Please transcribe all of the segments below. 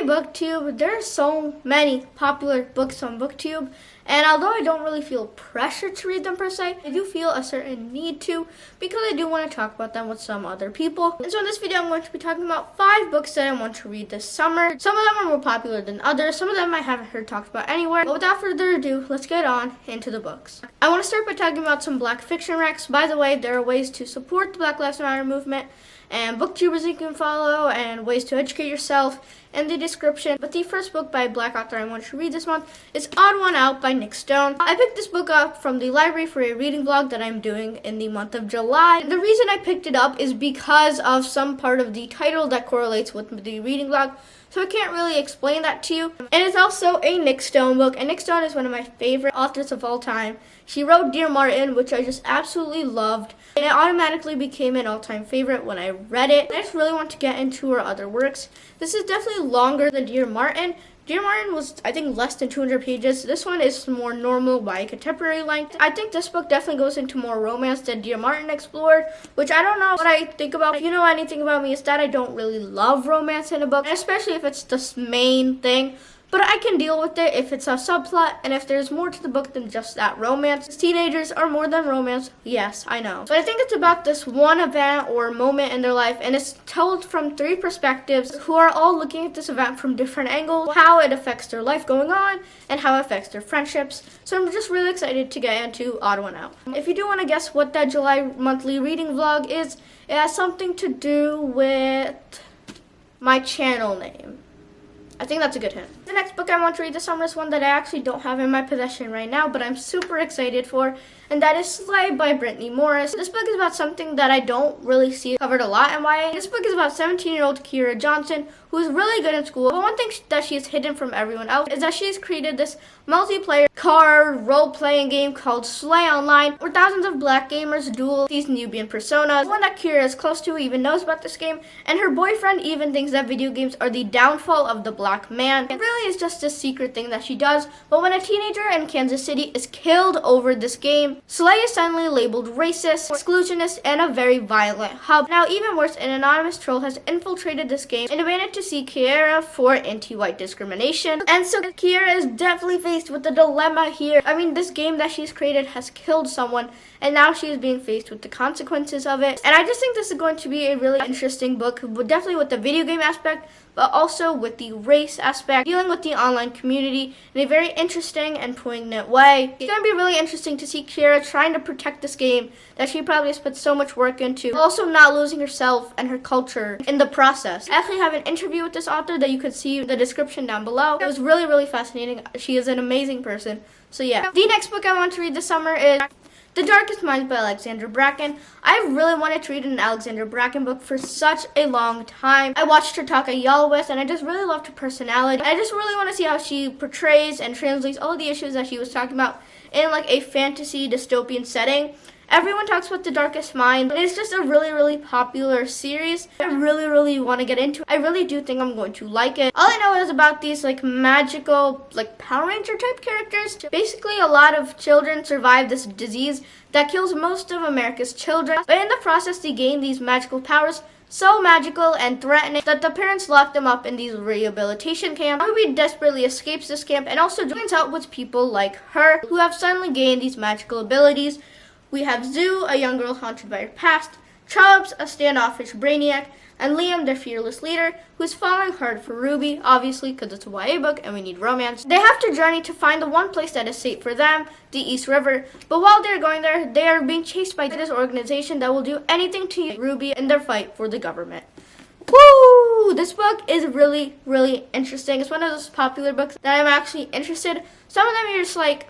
Hey BookTube, there are so many popular books on BookTube, and although I don't really feel pressure to read them per se, I do feel a certain need to because I do want to talk about them with some other people. And so in this video I'm going to be talking about 5 books that I want to read this summer. Some of them are more popular than others, some of them I haven't heard talked about anywhere, but without further ado, let's get on into the books. I want to start by talking about some Black fiction recs. By the way, there are ways to support the Black Lives Matter movement and booktubers you can follow and ways to educate yourself in the description. But the first book by a Black author I want to read this month is Odd One Out by Nick Stone. I picked this book up from the library for a reading vlog that I'm doing in the month of July. The reason I picked it up is because of some part of the title that correlates with the reading vlog. So I can't really explain that to you. And it's also a Nick Stone book, and Nick Stone is one of my favorite authors of all time. She wrote Dear Martin, which I just absolutely loved, and it automatically became an all-time favorite when I read it. I just really want to get into her other works. This is definitely longer than Dear Martin. Dear Martin was, I think, less than 200 pages. This one is more normal by contemporary length. I think this book definitely goes into more romance than Dear Martin explored, which I don't know what I think about. If you know anything about me, it's that I don't really love romance in a book, especially if it's the main thing. But I can deal with it if it's a subplot and if there's more to the book than just that romance. Teenagers are more than romance, yes, I know. But I think it's about this one event or moment in their life, and it's told from 3 perspectives who are all looking at this event from different angles, how it affects their life going on, and how it affects their friendships. So I'm just really excited to get into Odd One Out. If you do want to guess what that July monthly reading vlog is, it has something to do with my channel name. I think that's a good hint. The next book I want to read this summer is one that I actually don't have in my possession right now, but I'm super excited for, and that is Slay by Brittany Morris. This book is about something that I don't really see covered a lot in YA. This book is about 17-year-old Kiera Johnson, who is really good in school, but one thing that she is hidden from everyone else is that she has created this multiplayer card role-playing game called Slay Online, where thousands of Black gamers duel these Nubian personas. One that Kiera is close to even knows about this game, and her boyfriend even thinks that video games are the downfall of the Black man. It really is just a secret thing that she does, but when a teenager in Kansas City is killed over this game, Slay is suddenly labeled racist, exclusionist, and a very violent hub. Now even worse, an anonymous troll has infiltrated this game and demanded to see Kiera for anti-white discrimination. And so Kiera is definitely faced with the dilemma here. I mean, this game that she's created has killed someone, and now she is being faced with the consequences of it. And I just think this is going to be a really interesting book, definitely with the video game aspect, but also with the race aspect, dealing with the online community in a very interesting and poignant way. It's going to be really interesting to see Kiera trying to protect this game that she probably has put so much work into, while also not losing herself and her culture in the process. I actually have an interview with this author that you could see in the description down below. It was really, really fascinating. She is an amazing person. So yeah. The next book I want to read this summer is The Darkest Minds by Alexandra Bracken. I really wanted to read an Alexandra Bracken book for such a long time. I watched her talk at YALWIST, and I just really loved her personality. I just really want to see how she portrays and translates all of the issues that she was talking about in like a fantasy dystopian setting. Everyone talks about The Darkest Mind, and it's just a really, really popular series. I really, really want to get into it. I really do think I'm going to like it. All I know is about these like magical, like Power Ranger type characters. Basically, a lot of children survive this disease that kills most of America's children, but in the process they gain these magical powers, so magical and threatening that the parents lock them up in these rehabilitation camps. Ruby desperately escapes this camp and also joins out with people like her who have suddenly gained these magical abilities. We have Zoo, a young girl haunted by her past, Chubbs, a standoffish brainiac, and Liam, their fearless leader, who is falling hard for Ruby, obviously because it's a YA book and we need romance. They have to journey to find the one place that is safe for them, the East River, but while they're going there, they are being chased by this organization that will do anything to use Ruby in their fight for the government. Woo! This book is really, really interesting. It's one of those popular books that I'm actually interested. Some of them you're just like,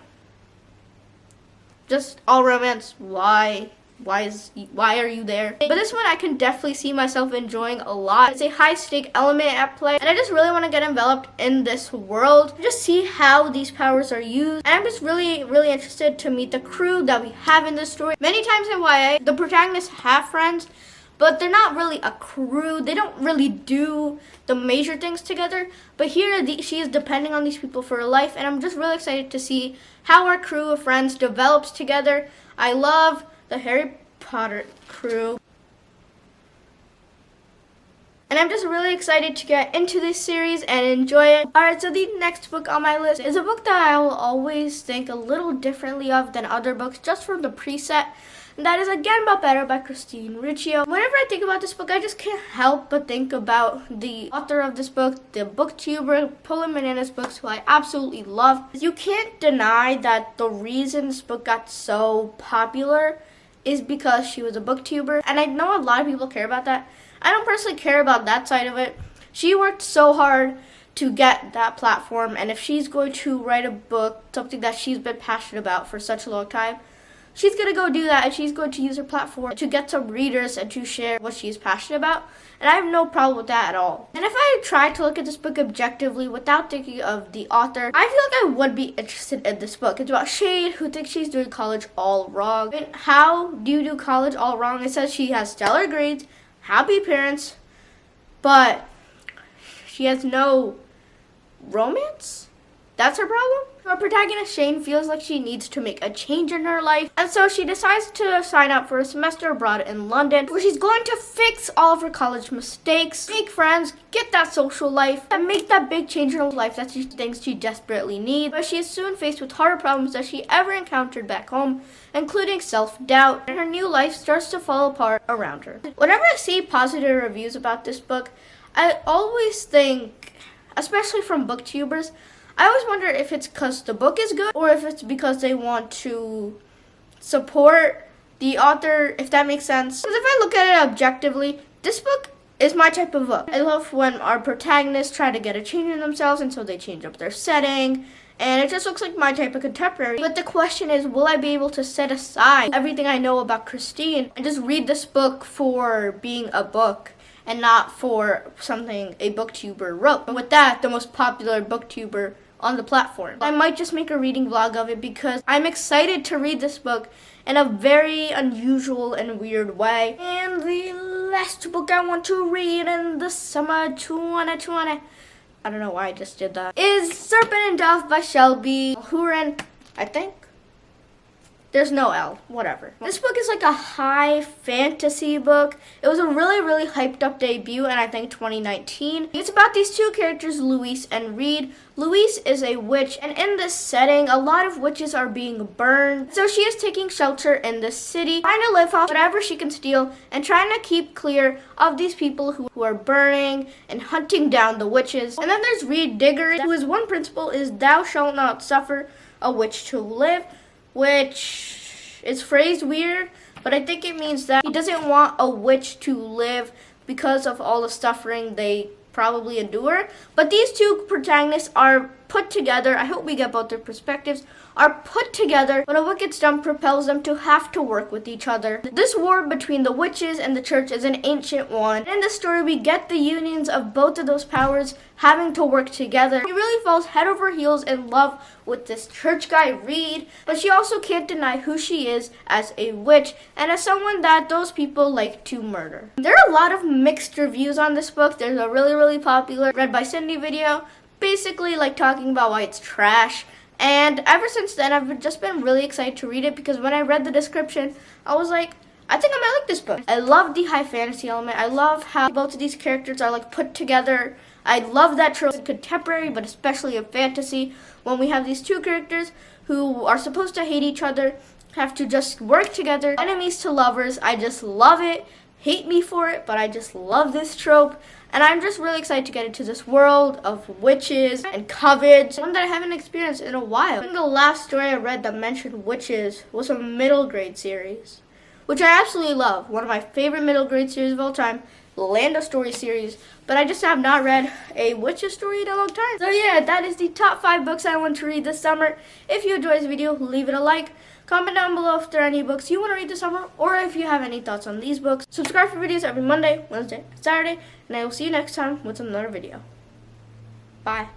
just all romance. Why are you there? But this one I can definitely see myself enjoying a lot. It's a high stake element at play, and I just really want to get enveloped in this world, just see how these powers are used. And I'm just really, really interested to meet the crew that we have in this story. Many times in YA, the protagonists have friends, but they're not really a crew. They don't really do the major things together. But here, she is depending on these people for her life, and I'm just really excited to see how our crew of friends develops together. I love the Harry Potter crew. And I'm just really excited to get into this series and enjoy it. Alright, so the next book on my list is a book that I will always think a little differently of than other books just from the preset. And that is Again But Better by Christine Riccio. Whenever I think about this book, I just can't help but think about the author of this book, the booktuber Pulling Bananas Books, who I absolutely love. You can't deny that the reason this book got so popular is because she was a booktuber. And I know a lot of people care about that. I don't personally care about that side of it. She worked so hard to get that platform, and if she's going to write a book, something that she's been passionate about for such a long time, she's going to go do that, and she's going to use her platform to get some readers and to share what she's passionate about. And I have no problem with that at all. And if I tried to look at this book objectively without thinking of the author, I feel like I would be interested in this book. It's about Shade, who thinks she's doing college all wrong. And how do you do college all wrong? It says she has stellar grades, happy parents, but she has no romance? That's her problem? Our protagonist Shane feels like she needs to make a change in her life, and so she decides to sign up for a semester abroad in London, where she's going to fix all of her college mistakes, make friends, get that social life, and make that big change in her life that she thinks she desperately needs. But she is soon faced with harder problems that she ever encountered back home, including self-doubt, and her new life starts to fall apart around her. Whenever I see positive reviews about this book, I always think, especially from booktubers, I always wonder if it's because the book is good or if it's because they want to support the author, if that makes sense. Because if I look at it objectively, this book is my type of book. I love when our protagonists try to get a change in themselves, and so they change up their setting, and it just looks like my type of contemporary. But the question is, will I be able to set aside everything I know about Christine and just read this book for being a book and not for something a booktuber wrote? And with that, the most popular booktuber on the platform. I might just make a reading vlog of it because I'm excited to read this book in a very unusual and weird way. And the last book I want to read in the summer 2020, I don't know why I just did that, is Serpent and Dove by Shelby Hurin, I think. There's no L, whatever. This book is like a high fantasy book. It was a really, really hyped up debut in, I think, 2019. It's about these two characters, Louise and Reed. Louise is a witch, and in this setting, a lot of witches are being burned. So she is taking shelter in this city, trying to live off whatever she can steal, and trying to keep clear of these people who are burning and hunting down the witches. And then there's Reed Diggory, whose one principle is thou shalt not suffer a witch to live, which is phrased weird, but I think it means that he doesn't want a witch to live because of all the suffering they probably endure. But these two protagonists are put together, I hope we get both their perspectives, are put together when a wicked stunt propels them to have to work with each other. This war between the witches and the church is an ancient one. In this story, we get the unions of both of those powers having to work together. He really falls head over heels in love with this church guy, Reed, but she also can't deny who she is as a witch and as someone that those people like to murder. There are a lot of mixed reviews on this book. There's a really, really popular Read by Cindy video, basically like talking about why it's trash. And ever since then, I've just been really excited to read it because when I read the description, I was like, I think I might like this book. I love the high fantasy element. I love how both of these characters are like put together. I love that trope in contemporary, but especially in fantasy, when we have these two characters who are supposed to hate each other, have to just work together, enemies to lovers. I just love it. Hate me for it, but I just love this trope. And I'm just really excited to get into this world of witches and covens, one that I haven't experienced in a while. I think the last story I read that mentioned witches was a middle grade series, which I absolutely love. One of my favorite middle grade series of all time, the Land of Story series. But I just have not read a witches story in a long time. So yeah, that is the top 5 books I want to read this summer. If you enjoyed this video, leave it a like. Comment down below if there are any books you want to read this summer, or if you have any thoughts on these books. Subscribe for videos every Monday, Wednesday, and Saturday, and I will see you next time with another video. Bye.